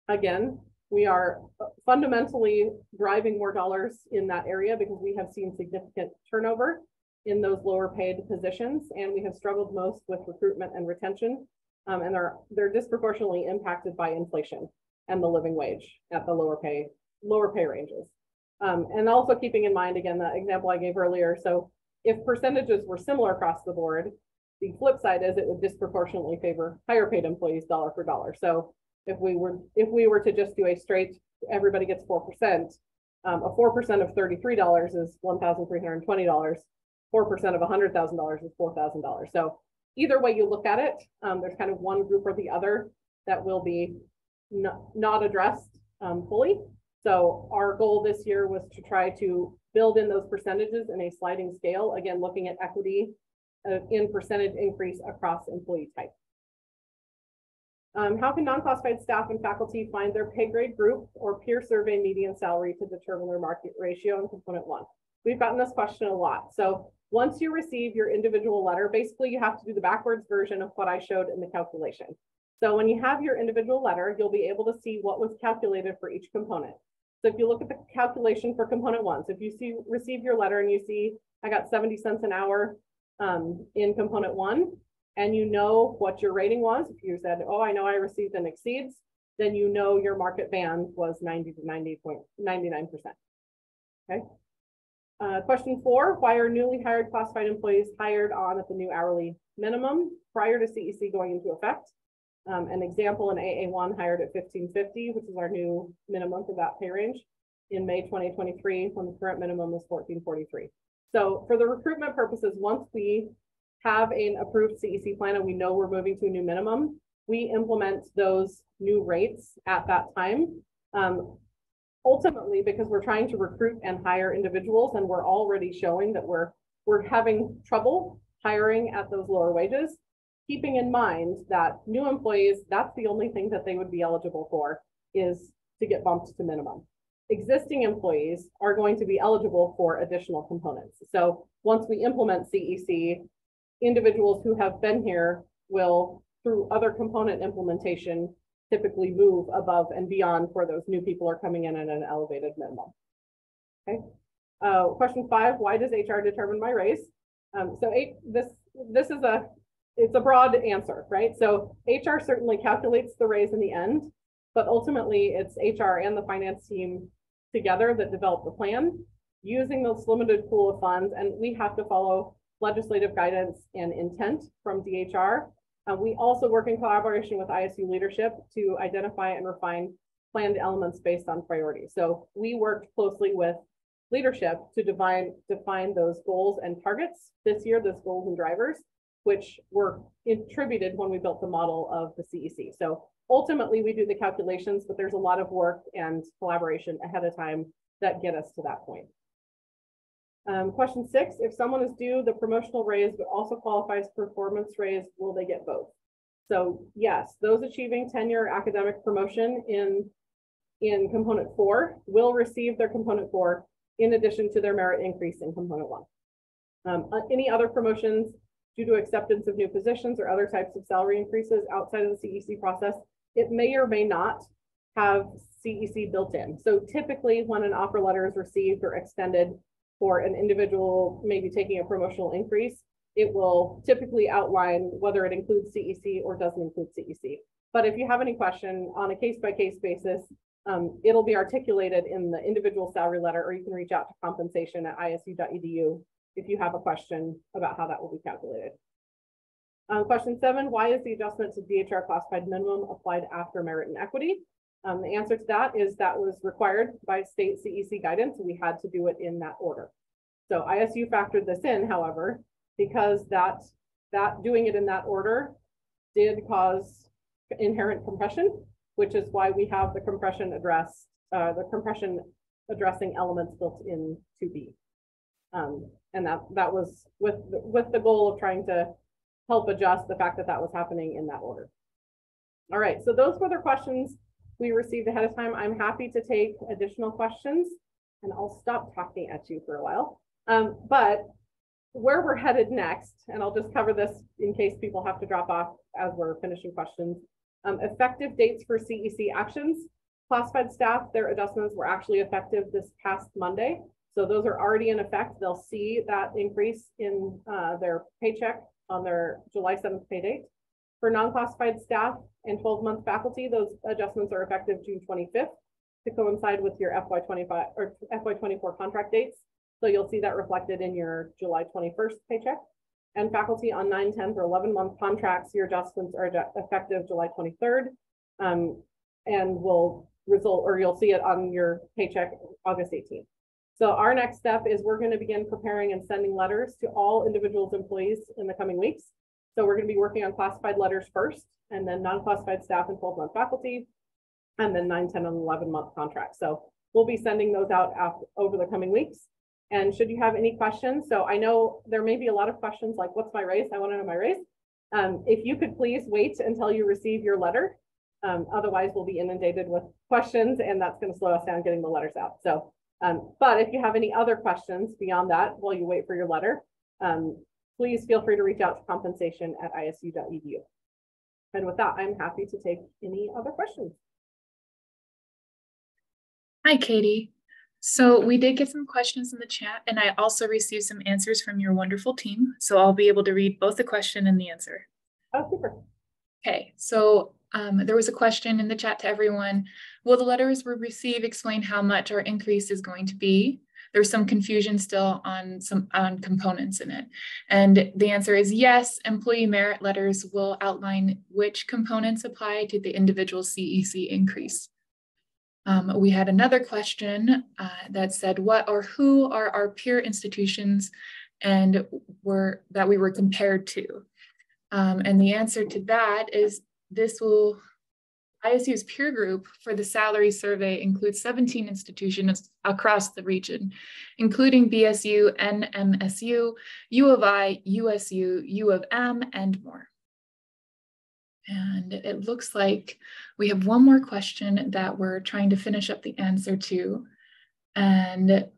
Again, we are fundamentally driving more dollars in that area because we have seen significant turnover in those lower paid positions, and we have struggled most with recruitment and retention, and they're disproportionately impacted by inflation and the living wage at the lower pay ranges. And also keeping in mind, again, the example I gave earlier, so if percentages were similar across the board, the flip side is it would disproportionately favor higher paid employees dollar for dollar. So if we were to just do a straight, everybody gets 4%, a 4% of $33 is $1,320, 4% of $100,000 is $4,000. So either way you look at it, there's kind of one group or the other that will be not addressed fully. So our goal this year was to try to build in those percentages in a sliding scale, again, looking at equity in percentage increase across employee type. How can non-classified staff and faculty find their pay grade group or peer survey median salary to determine their market ratio in component 1? We've gotten this question a lot. So once you receive your individual letter, basically you have to do the backwards version of what I showed in the calculation. So when you have your individual letter, you'll be able to see what was calculated for each component. So if you look at the calculation for component 1, so if you receive your letter and you see I got 70 cents an hour in component 1, and you know what your rating was, if you said, oh, I know I received and exceeds, then you know your market band was 90 to 90.99%. Okay. Question 4, why are newly hired classified employees hired on at the new hourly minimum prior to CEC going into effect? An example, in AA1 hired at $15.50, which is our new minimum for that pay range in May 2023, when the current minimum is $14.43. So for the recruitment purposes, once we have an approved CEC plan and we know we're moving to a new minimum, we implement those new rates at that time. Ultimately, because we're trying to recruit and hire individuals, and we're already showing that we're having trouble hiring at those lower wages, keeping in mind that new employees, that's the only thing that they would be eligible for, is to get bumped to minimum. Existing employees are going to be eligible for additional components. So once we implement CEC, individuals who have been here will, through other component implementation, typically move above and beyond where those new people are coming in at an elevated minimum. Okay. Question 5, why does HR determine my raise? This is it's a broad answer, right? So HR certainly calculates the raise in the end, but ultimately it's HR and the finance team together that develop the plan using this limited pool of funds, and we have to follow legislative guidance and intent from DHR We also work in collaboration with ISU leadership to identify and refine planned elements based on priority. So we worked closely with leadership to define those goals and targets this year, those goals and drivers, which were attributed when we built the model of the CEC. So ultimately we do the calculations, but there's a lot of work and collaboration ahead of time that get us to that point. Question 6, if someone is due the promotional raise but also qualifies for performance raise, will they get both? So yes, those achieving tenure academic promotion in component 4 will receive their component 4 in addition to their merit increase in component 1. Any other promotions due to acceptance of new positions or other types of salary increases outside of the CEC process, it may or may not have CEC built in. So typically when an offer letter is received or extended for an individual maybe taking a promotional increase, it will typically outline whether it includes CEC or doesn't include CEC. But if you have any question on a case-by-case basis, it'll be articulated in the individual salary letter, or you can reach out to compensation@isu.edu if you have a question about how that will be calculated. Question 7, why is the adjustment to DHR classified minimum applied after merit and equity? The answer to that is that was required by state CEC guidance. We had to do it in that order. So ISU factored this in, however, because that doing it in that order did cause inherent compression, which is why we have the compression addressing elements built in 2B. And that was with the goal of trying to help adjust the fact that that was happening in that order. All right, so those were the questions we received ahead of time. I'm happy to take additional questions, and I'll stop talking at you for a while. But where we're headed next, and I'll just cover this in case people have to drop off as we're finishing questions. Effective dates for CEC actions. Classified staff, their adjustments were actually effective this past Monday. So those are already in effect. They'll see that increase in their paycheck on their July 7th pay date. For non-classified staff and 12-month faculty, those adjustments are effective June 25th to coincide with your FY25 or FY24 contract dates. So you'll see that reflected in your July 21st paycheck. And faculty on 9, 10, or 11-month contracts, your adjustments are effective July 23rd and will result, or you'll see it on your paycheck August 18th. So our next step is we're going to begin preparing and sending letters to all individuals' employees in the coming weeks. So we're going to be working on classified letters first, and then non-classified staff and 12-month faculty, and then 9, 10, and 11-month contracts. So we'll be sending those out over the coming weeks. And should you have any questions, so I know there may be a lot of questions like, what's my raise? I want to know my raise. If you could please wait until you receive your letter. Otherwise, we'll be inundated with questions, and that's going to slow us down getting the letters out. So, but if you have any other questions beyond that while you wait for your letter, please feel free to reach out to compensation@isu.edu. And with that, I'm happy to take any other questions. Hi, Katie. So we did get some questions in the chat, and I also received some answers from your wonderful team. So I'll be able to read both the question and the answer. Oh, super. Okay, so there was a question in the chat to everyone. Will the letters we receive explain how much our increase is going to be? There's some confusion still on components in it. And the answer is yes, employee merit letters will outline which components apply to the individual CEC increase. We had another question that said, what or who are our peer institutions and that we were compared to? And the answer to that is ISU's peer group for the salary survey includes 17 institutions across the region, including BSU, NMSU, U of I, USU, U of M, and more. And it looks like we have one more question that we're trying to finish up the answer to. And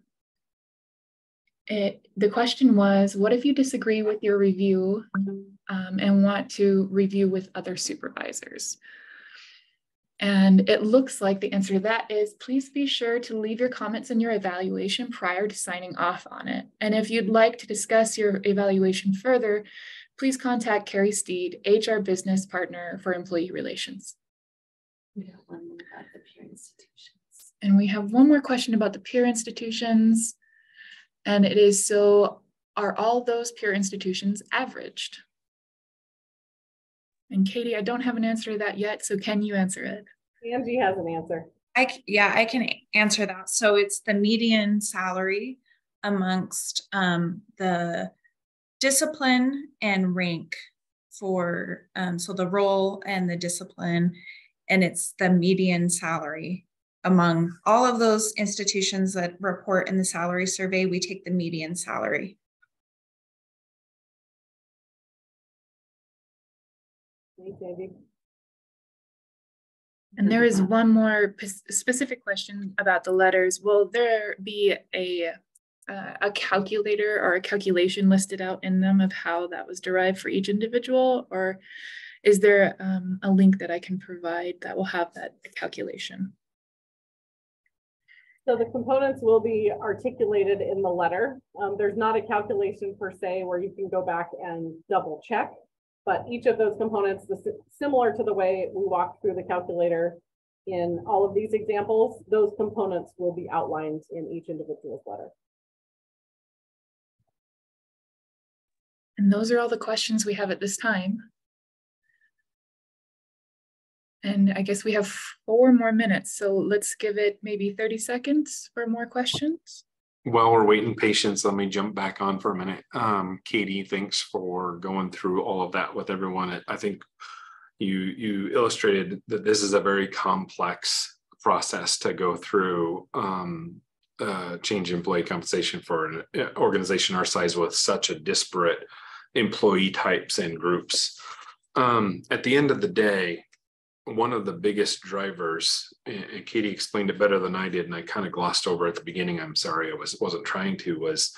the question was, what if you disagree with your review and want to review with other supervisors? And it looks like the answer to that is, please be sure to leave your comments in your evaluation prior to signing off on it. And if you'd like to discuss your evaluation further, please contact Carrie Steed, HR Business Partner for Employee Relations. We have one more about the peer institutions. And we have one more question about the peer institutions. And it is, so are all those peer institutions averaged? And Katie, I don't have an answer to that yet, so can you answer it? Angie has an answer. I can answer that. So it's the median salary amongst the discipline and rank for, so the role and the discipline, and it's the median salary among all of those institutions that report in the salary survey. We take the median salary. Thanks, Angie. And there is one more specific question about the letters. Will there be a calculator or a calculation listed out in them of how that was derived for each individual? Or is there a link that I can provide that will have that calculation? So the components will be articulated in the letter. There's not a calculation per se where you can go back and double check, but each of those components, similar to the way we walked through the calculator in all of these examples, those components will be outlined in each individual's letter. And those are all the questions we have at this time. And I guess we have 4 more minutes, so let's give it maybe 30 seconds for more questions. While we're waiting patience, let me jump back on for a minute. Katie, thanks for going through all of that with everyone. I think you illustrated that this is a very complex process to go through change employee compensation for an organization our size with such a disparate employee types and groups. At the end of the day, one of the biggest drivers, and Katie explained it better than I did, and I kind of glossed over at the beginning, I'm sorry, I wasn't trying to, was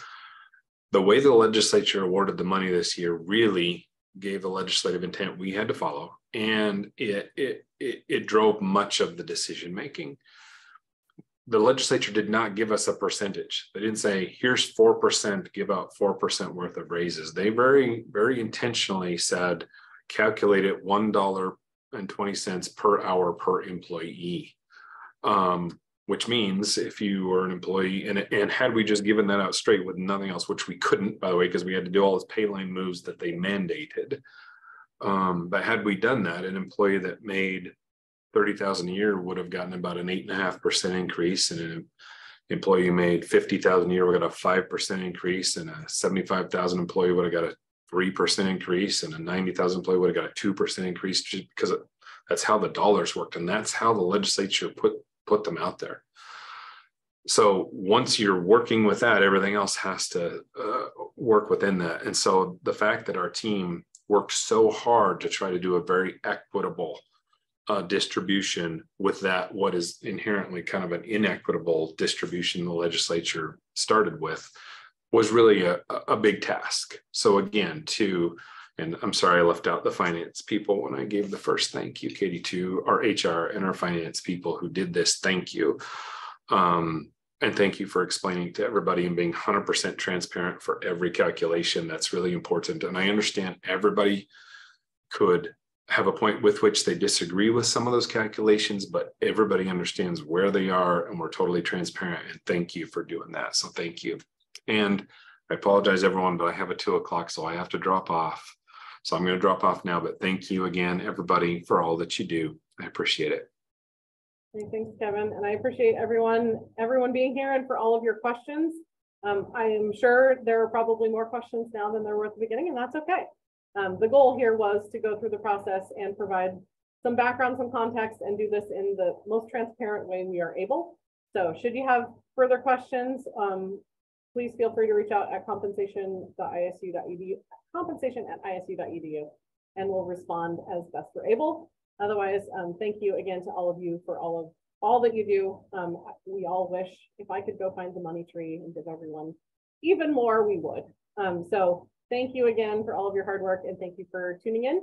the way the legislature awarded the money this year really gave the legislative intent we had to follow, and it drove much of the decision making. The legislature did not give us a percentage. They didn't say, here's 4%, give out 4% worth of raises. They very, very intentionally said, calculate it $1.20 per hour per employee, which means if you were an employee, and had we just given that out straight with nothing else, which we couldn't, by the way, because we had to do all those pay line moves that they mandated. But had we done that, an employee that made $30,000 a year would have gotten about an 8.5% increase, and an employee who made $50,000 a year would have got a 5% increase, and a 75,000 employee would have got a 3% increase, and a 90,000 employee would have got a 2% increase, just because that's how the dollars worked, and that's how the legislature put them out there. So once you're working with that, everything else has to work within that. And so the fact that our team worked so hard to try to do a very equitable distribution with that, what is inherently kind of an inequitable distribution the legislature started with, was really a big task. So again, and I'm sorry I left out the finance people when I gave the first thank you, Katie, to our HR and our finance people who did this. Thank you. And thank you for explaining to everybody and being 100% transparent for every calculation. That's really important. And I understand everybody could have a point with which they disagree with some of those calculations, but everybody understands where they are, and we're totally transparent. And thank you for doing that. So thank you. And I apologize, everyone, but I have a 2 o'clock, so I have to drop off. So I'm going to drop off now, but thank you again, everybody, for all that you do. I appreciate it. Thanks, Kevin. And I appreciate everyone being here and for all of your questions. I am sure there are probably more questions now than there were at the beginning, and that's okay. The goal here was to go through the process and provide some background, some context, and do this in the most transparent way we are able. So should you have further questions, please feel free to reach out at compensation.isu.edu, compensation@isu.edu, and we'll respond as best we're able. Otherwise, thank you again to all of you for all that you do. We all wish if I could go find the money tree and give everyone even more, we would. So thank you again for all of your hard work, and thank you for tuning in.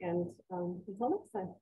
And until next time.